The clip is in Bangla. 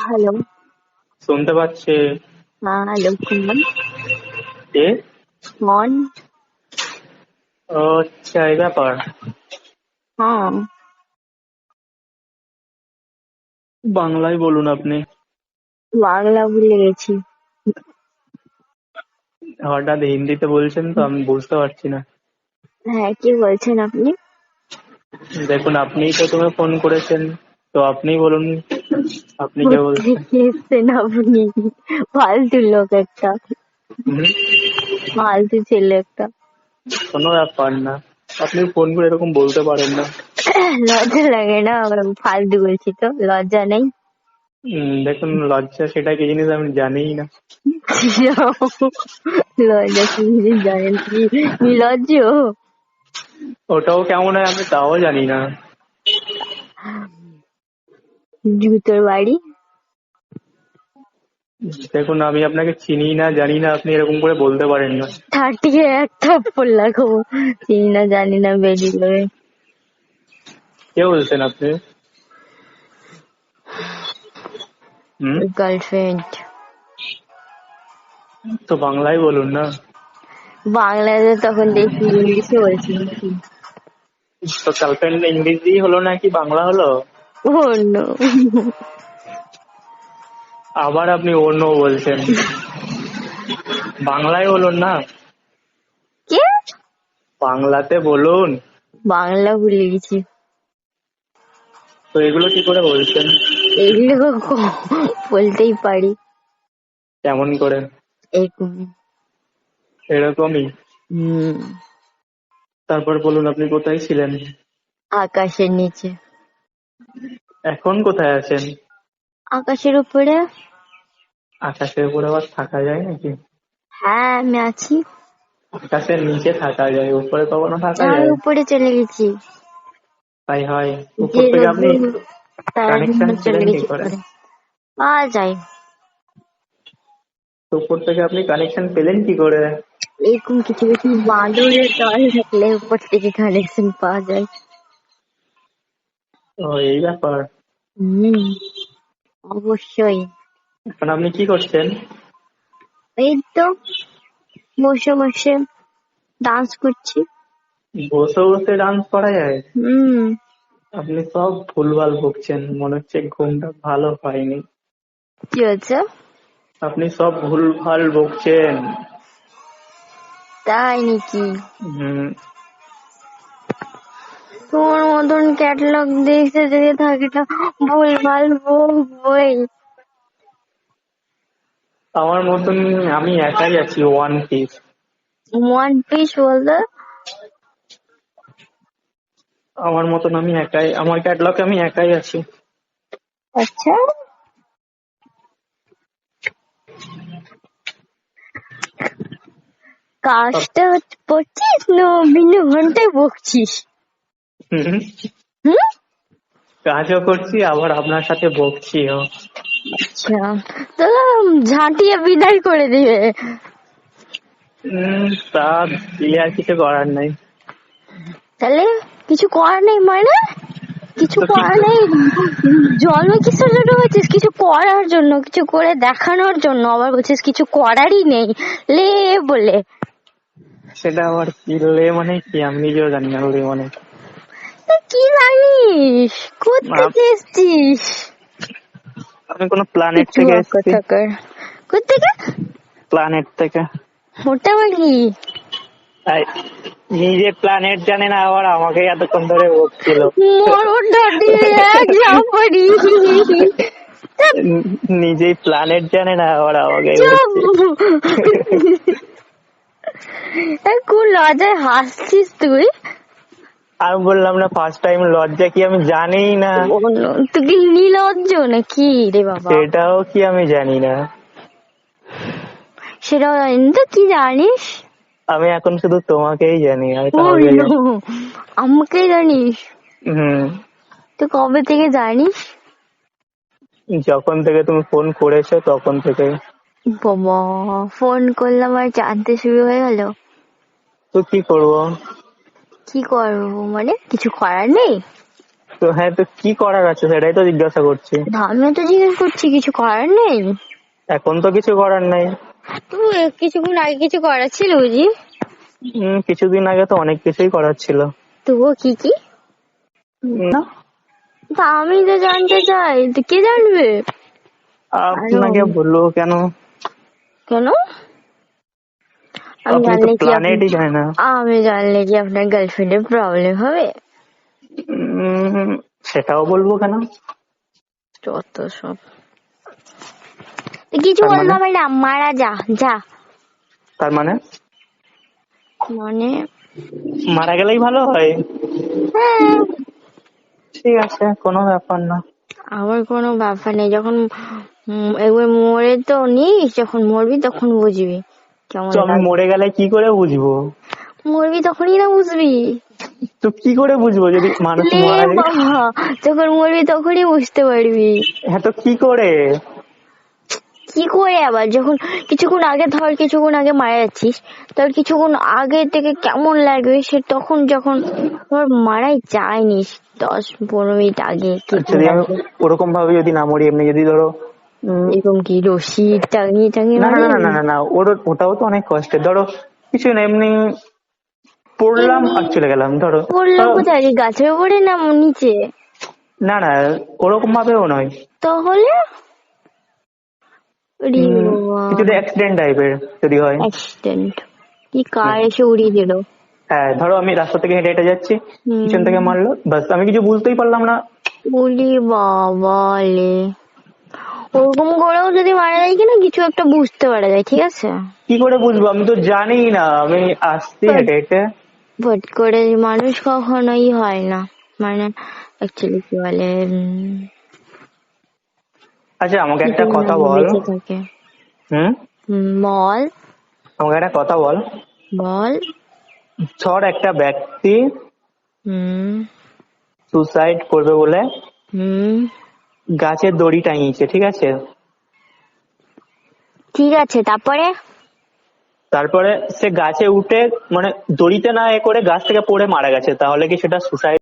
হ্যালো। শুনতে পাচ্ছে? হ্যাঁ, হ্যালো, কমান। কে? কন? ও আচ্ছা, এই ব্যাপার। হ্যাঁ, বাংলায় বলুন আপনি। বাংলা ভুলে গেছি। হঠাৎ হিন্দিতে বলছেন তো আমি বুঝতে পারছি না। হ্যাঁ, কি বলছেন আপনি? দেখুন, আপনিই প্রথমে ফোন করেছেন, তো আপনিই বলুন আপনি কে বলছেন। কোত্থেকে এসছেন আপনি? ফালতু লোক একটা, হুম, ফালতু ছেলে একটা। কোনো ব্যাপার না, আপনি ফোন করে এরকম বলতে পারেন না। লজ্জা লাগে না? আমরা ফালতু বলছি তো, লজ্জা নেই? দেখুন, লজ্জা সেটা কি জিনিস আমি জানিই না। লজ্জা কি জিনিস জানেন কি? নির্লজ্জ। ওটাও কেমন হয় আমি তাও জানি না। জুতোর বাড়ি। দেখুন, আমি আপনাকে চিনি না জানি না, আপনি এরকম করে বলতে পারেন না। তার থেকে এক থাপ্পড় লাগাবো। চিনি না জানি না বেরিয়ে কে বলছেন আপনি? হুম, গার্লফ্রেন্ড। তো বাংলায় বলুন না। বাংলাতে তখন দেখি ইংলিশে বলছি নাকি? তো গার্লফ্রেন্ড ইংরেজি হলো নাকি বাংলা হলো? অন্য। আবার আপনি অন্য বলছেন। বাংলায় বলুন না, কে? বাংলাতে বলুন। বাংলা ভুলে গেছি। তো এগুলো কি করে বলছেন? এগুলো বলতেই পারি। কেমন করে? এরকম। এরকমই। হুম। তারপর বলুন, আপনি কোথায় ছিলেন? আকাশের নিচে। এখন কোথায় আছেন? আকাশের উপরে। আকাশের উপরে আবার থাকা যায় নাকি? হ্যাঁ, আমি আছি। আকাশের নিচে থাকা যায়, উপরে কখনো থাকা আমি যায়? উপরে চলে গেছি। তাই হয়? উপর যে থেকে আপনি রোদ্দুর তার জন্য কানেকশন চলে পেলেন কি গেছি করে? উপরে। পাওয়া যায়। তো উপর থেকে আপনি কানেকশন পেলেন কি করে? এরকম কিছু কিছু বাঁদরের দল থাকলে উপর থেকে কানেকশন পাওয়া যায়। ও, এই ব্যাপার। হুম, অবশ্যই। এখন আপনি কি করছেন? এই তো বসে বসে ডান্স করছি। বসে বসে ডান্স করা যায়? হুম। আপনি সব ভুলভাল বকছেন, মনে হচ্ছে ঘুমটা ভালো হয়নি। কি হচ্ছে? আপনি সব ভুলভাল বকছেন। তাই নাকি? হুম। তোমার মতন ক্যাটালগ দেখতে যদি থাকে তো ভুলভাল বই। আমার মতন আমি একাই আছি, ওয়ান পিস। ওয়ান পিস বলতে? আমার মতন আমি একাই, আমার ক্যাটলগে আমি একাই আছি। আচ্ছা, কাজটা করছিস না বিনা ঘন্টায় বকছিস? হুম, হুম। কাজও করছি আবার আপনার সাথে বকছিও। আচ্ছা, তাহলে ঝাঁটিয়ে বিদায় করে দিবে। তা দিলে আর কিছু করার নাই। তাহলে কিছু করার নেই মানে? কিছু তো কি, করার নেই। জন্মে কিসের জন্য হয়েছিস? কিছু করার জন্য, কিছু করে দেখানোর জন্য। আবার বলছিস কিছু করারই নেই। লে বলে। সেটা আবার কি লে মানে কি, আমি নিজেও জানি না লে মানে কি। তা কি জানিস? আপ- কোত্থেকে এসছিস? আমি কোনো প্ল্যানেট থেকে চুয়া এসেছি। কোথাকার। কোত্থেকে? প্ল্যানেট থেকে। ওটা আবার কি? তাই নিজে প্ল্যানেট জানে না, আবার আমাকে এতক্ষণ ধরে বকছিল। মরণটা দিয়ে এক ঝাঁপাড়ি। নিজেই প্ল্যানেট জানে না, আবার আমাকে চুপ। বকছে। কোন লজ্জায় হাসছিস তুই? আমি বললাম না ফার্স্ট টাইম, লজ্জা কি আমি জানি না? তুই কি নির্লজ্জ নাকি রে বাবা? সেটাও কি আমি জানি না? সেটাও জানি তো কি জানিস? আমি এখন শুধু তোমাকেই জানি, আমি ও কাউকে নো, জানি। আমাকে জানিস? হুম। তুই কবে থেকে জানিস? যখন থেকে তুমি ফোন করেছো তখন থেকে। বাবা, ফোন করলাম আর জানতে শুরু হয়ে গেল। তো কি করবো? কি করবো মানে? কিছু করার নেই? তো হ্যাঁ, তো কি করার আছে সেটাই তো জিজ্ঞাসা করছি। আমি তো জিজ্ঞেস করছি, কিছু করার নেই? এখন তো কিছু করার নাই। তো কিছুক্ষণ আগে কিছু করার ছিল বুঝি? কিছুদিন আগে তো অনেক কিছুই করার ছিল। তবুও কি কি? না, তা আমি তো জানতে চাই, তো কে জানবে? আপনাকে বললো কেন? কেন? আমি আপনি তো জানলে কি প্ল্যানেটই যায় না। আমি জানলে কি আপনার গার্লফ্রেন্ডের প্রবলেম হবে? সেটাও বলবো কেন? যত সব। কিছু তার বলতে মানে? হবে না, মারা যা যা। তার মানে মানে মারা গেলেই ভালো হয়? হ্যাঁ, ঠিক আছে, কোনো ব্যাপার না। আমার কোনো ব্যাপার নেই। যখন একবার মরে তো নিস, যখন মরবি তখন বুঝবি কেমন তো আমি লাগে। মরে গেলে কি করে বুঝবো? মরবি তখনই না বুঝবি। তো কি করে বুঝবো যদি মানুষ লে মারা যায়? বাবা, যখন মরবি তখনই বুঝতে পারবি। হ্যাঁ, তো কি করে? কি করে আবার? যখন কিছুক্ষণ আগে মারা যাচ্ছিস, তোর কিছুক্ষণ আগে থেকে কেমন লাগবে সে তখন, যখন তোর মারাই যায়নি 10-15 মিনিট আগে আর কেমন যদি আমি লাগবে। ওরকম ভাবে যদি না মরি, এমনি যদি ধরো এরকম কি রশি টাঙিয়ে টাঙিয়ে না না মারে? না না না না, ওটাও তো অনেক কষ্টের। ধরো কিছু না, এমনি পড়লাম এমনি আর চলে গেলাম, ধরো। পড়লো ধরো, কোথায়? গাছের উপরে না নিচে? না না, ওরকম ভাবেও নয়। তাহলে রে বাবা, কিছুটা অ্যাক্সিডেন্ট টাইপের যদি হয়। অ্যাক্সিডেন্ট? কি কার হুম। এসে উড়িয়ে দিল? হ্যাঁ, ধরো আমি রাস্তা থেকে হেঁটে হেঁটে যাচ্ছি, পিছন থেকে হম, মারলো, বাস আমি কিছু বুঝতেই পারলাম না। উলি বাবা লে। ওরকম করেও যদি মারা যায় কিনা কিছু একটা বুঝতে পারা যায়, ঠিক আছে? কি করে বুঝবো? আমি তো জানি না, আমি আসছি বাট হেঁটে হেঁটে। বাট করে মানুষ কখনোই হয় না, মানে অ্যাকচুয়ালি কি বলে, আচ্ছা, আমাকে একটা কিছুদিন কথা আগে বল। বেঁচে থাকে। হুম। বল আমাকে একটা কথা বল। বল। ধর একটা ব্যক্তি হুম সুসাইড করবে বলে হুম গাছের দড়ি টাঙিয়েছে, ঠিক আছে? ঠিক আছে, তারপরে? তারপরে সে গাছে উঠে, মানে দড়িতে না এ করে গাছ থেকে পড়ে মারা গেছে, তাহলে কি সেটা সুসাইড?